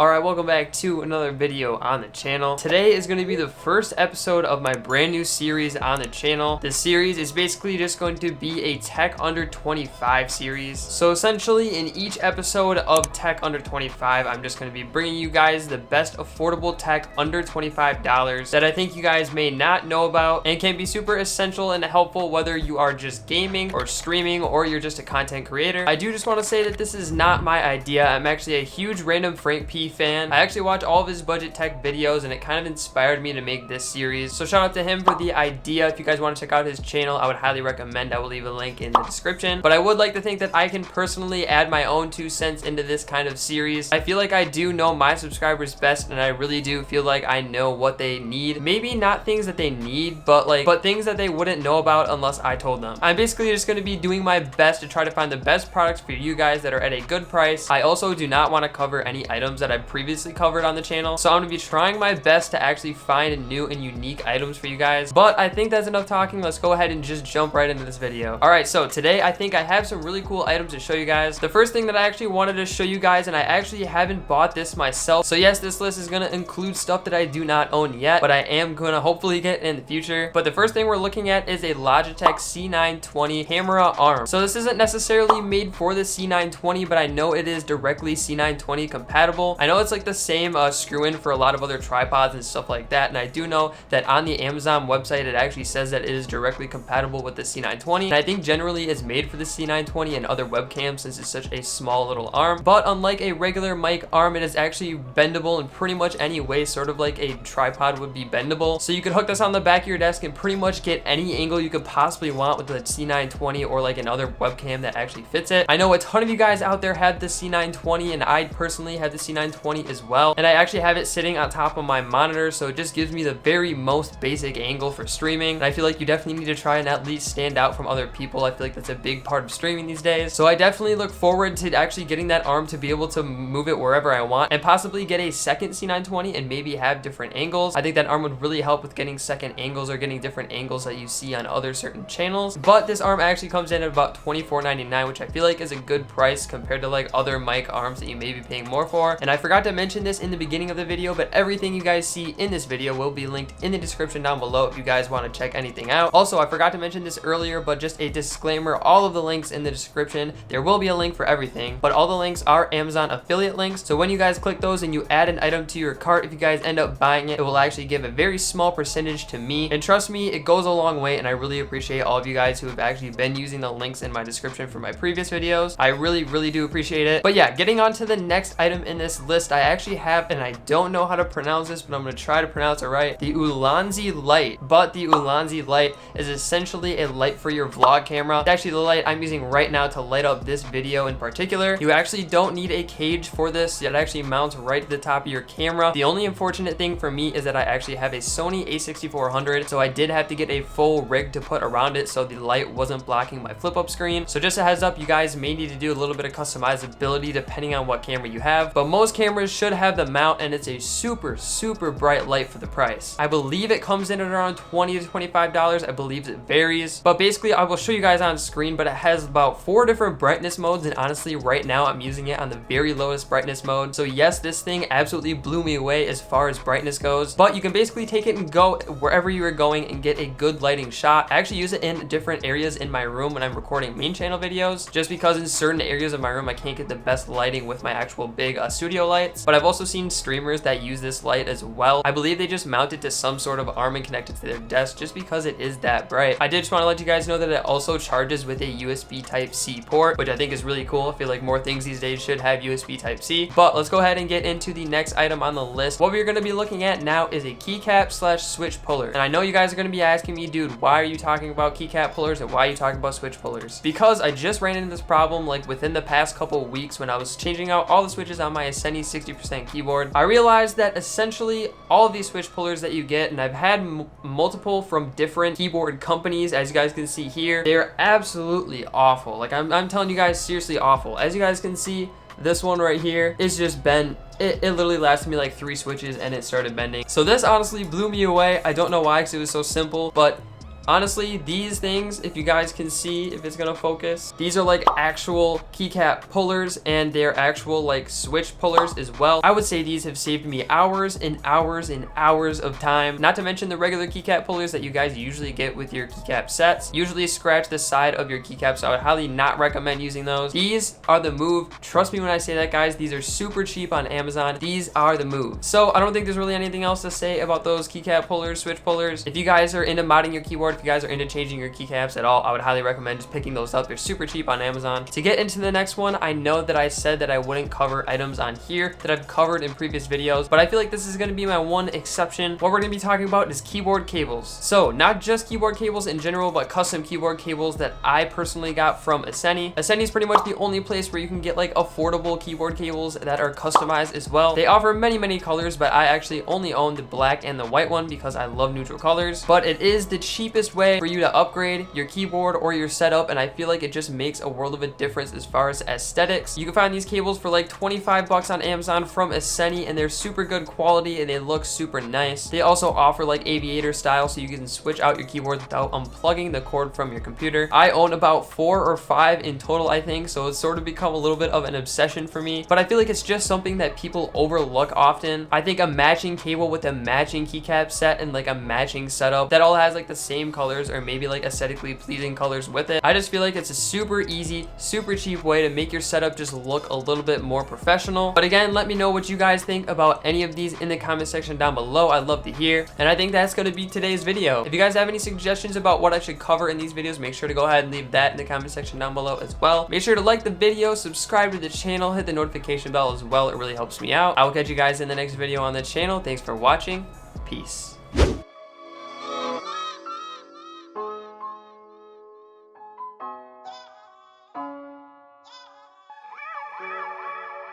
Alright, welcome back to another video on the channel. Today is going to be the first episode of my brand new series on the channel. This series is basically just going to be a Tech Under 25 series. So essentially in each episode of Tech Under 25, I'm just going to be bringing you guys the best affordable tech under $25 that I think you guys may not know about and can be super essential and helpful whether you are just gaming or streaming or you're just a content creator. I do just want to say that this is not my idea. I'm actually a huge random Frank P fan. I actually watch all of his budget tech videos and it kind of inspired me to make this series. So shout out to him for the idea. If you guys want to check out his channel, I would highly recommend. I will leave a link in the description. But I would like to think that I can personally add my own 2 cents into this kind of series. I feel like I do know my subscribers best and I really do feel like I know what they need. Maybe not things that they need, but things that they wouldn't know about unless I told them. I'm basically just going to be doing my best to try to find the best products for you guys that are at a good price. I also do not want to cover any items that I've previously covered on the channel, so I'm gonna be trying my best to actually find new and unique items for you guys. But I think that's enough talking. Let's go ahead and just jump right into this video. All right, so today I think I have some really cool items to show you guys. The first thing that I actually wanted to show you guys, and I actually haven't bought this myself, so yes, this list is gonna include stuff that I do not own yet, but I am gonna hopefully get in the future. But the first thing we're looking at is a Logitech C920 camera arm. So this isn't necessarily made for the C920, but I know it is directly C920 compatible. I know it's like the same screw in for a lot of other tripods and stuff like that, and I do know that on the Amazon website it actually says that it is directly compatible with the C920, and I think generally it's made for the C920 and other webcams since it's such a small little arm. But unlike a regular mic arm, it is actually bendable in pretty much any way, sort of like a tripod would be bendable. So you could hook this on the back of your desk and pretty much get any angle you could possibly want with the C920 or like another webcam that actually fits it. I know a ton of you guys out there have the C920, and I personally have the C920 as well, and I actually have it sitting on top of my monitor, so it just gives me the very most basic angle for streaming, and I feel like you definitely need to try and at least stand out from other people. I feel like that's a big part of streaming these days, so I definitely look forward to actually getting that arm to be able to move it wherever I want and possibly get a second C920 and maybe have different angles. I think that arm would really help with getting second angles or getting different angles that you see on other certain channels. But this arm actually comes in at about $24.99, which I feel like is a good price compared to like other mic arms that you may be paying more for. And I forgot to mention this in the beginning of the video, but everything you guys see in this video will be linked in the description down below if you guys want to check anything out. Also, I forgot to mention this earlier, but just a disclaimer, all of the links in the description, there will be a link for everything, but all the links are Amazon affiliate links. So when you guys click those and you add an item to your cart, if you guys end up buying it, it will actually give a very small percentage to me. And trust me, it goes a long way, and I really appreciate all of you guys who have actually been using the links in my description for my previous videos. I really do appreciate it. But yeah, getting on to the next item in this list, I actually have, and I don't know how to pronounce this, but I'm going to try to pronounce it right, the Ulanzi Light. But the Ulanzi Light is essentially a light for your vlog camera. It's actually the light I'm using right now to light up this video in particular. You actually don't need a cage for this. It actually mounts right to the top of your camera. The only unfortunate thing for me is that I actually have a Sony a6400, so I did have to get a full rig to put around it so the light wasn't blocking my flip up screen. So just a heads up, you guys may need to do a little bit of customizability depending on what camera you have, but most cameras should have the mount, and it's a super bright light for the price. I believe it comes in at around $20 to $25. I believe it varies, but basically I will show you guys on screen, but it has about 4 different brightness modes, and honestly right now I'm using it on the very lowest brightness mode. So yes, this thing absolutely blew me away as far as brightness goes, but you can basically take it and go wherever you are going and get a good lighting shot. I actually use it in different areas in my room when I'm recording main channel videos, just because in certain areas of my room I can't get the best lighting with my actual big studio lights. But I've also seen streamers that use this light as well. I believe they just mount it to some sort of arm and connect it to their desk just because it is that bright. I did just want to let you guys know that it also charges with a USB Type-C port, which I think is really cool. I feel like more things these days should have USB Type-C. But let's go ahead and get into the next item on the list. What we're going to be looking at now is a keycap / switch puller. And I know you guys are going to be asking me, dude, why are you talking about keycap pullers and why are you talking about switch pullers? Because I just ran into this problem like within the past couple of weeks when I was changing out all the switches on my Asceni 60% keyboard. I realized that essentially all of these switch pullers that you get, and I've had multiple from different keyboard companies, as you guys can see here, they're absolutely awful. Like I'm telling you guys, seriously awful. As you guys can see, this one right here is just bent. It literally lasted me like 3 switches and it started bending. So this honestly blew me away. I don't know why, because it was so simple, but Honestly, these things, if you guys can see, if it's gonna focus, these are like actual keycap pullers, and they're actual like switch pullers as well. I would say these have saved me hours and hours and hours of time. Not to mention the regular keycap pullers that you guys usually get with your keycap sets. Usually scratch the side of your keycap, so I would highly not recommend using those. These are the move. Trust me when I say that, guys. These are super cheap on Amazon. These are the move. So I don't think there's really anything else to say about those keycap pullers, switch pullers. If you guys are into modding your keyboard, if you guys are into changing your keycaps at all, I would highly recommend just picking those up. They're super cheap on Amazon. To get into the next one, I know that I said that I wouldn't cover items on here that I've covered in previous videos, but I feel like this is going to be my one exception. What we're going to be talking about is keyboard cables. So not just keyboard cables in general, but custom keyboard cables that I personally got from Asceni. Asceni is pretty much the only place where you can get like affordable keyboard cables that are customized as well. They offer many colors, but I actually only own the black and the white one because I love neutral colors. But it is the cheapest way for you to upgrade your keyboard or your setup, and I feel like it just makes a world of a difference as far as aesthetics. You can find these cables for like 25 bucks on Amazon from Asceni, and they're super good quality and they look super nice. They also offer like aviator style, so you can switch out your keyboard without unplugging the cord from your computer. I own about 4 or 5 in total, I think, so it's sort of become a little bit of an obsession for me, but I feel like it's just something that people overlook often. I think a matching cable with a matching keycap set and like a matching setup that all has like the same colors or maybe like aesthetically pleasing colors with it, I just feel like it's a super easy, super cheap way to make your setup just look a little bit more professional. But again, let me know what you guys think about any of these in the comment section down below. I'd love to hear. And I think that's going to be today's video. If you guys have any suggestions about what I should cover in these videos, make sure to go ahead and leave that in the comment section down below as well. Make sure to like the video, subscribe to the channel, hit the notification bell as well. It really helps me out. I will catch you guys in the next video on the channel. Thanks for watching. Peace.